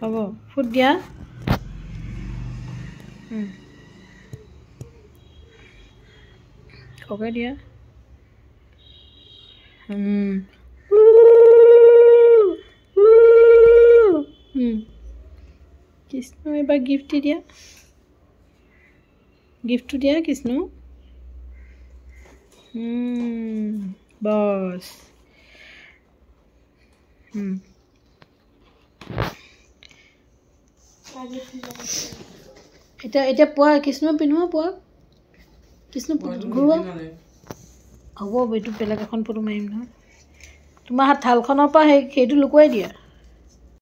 হ'ব ফুট দিয়া খোকে দিয়া কৃষ্ণ এবাৰ গিফ্ট দিয়া গিফ্টটো দিয়া কৃষ্ণ বস এতিয়া পোৱা কৃষ্ণ পিন্ধোৱা পোৱা কৃষ্ণ ঘূৰোৱা হ'ব এইটো বেলেগ এখন ফটো মাৰিম নহয় তোমাৰ হাত থালখনৰ পৰা সেইটো লুকুৱাই দিয়া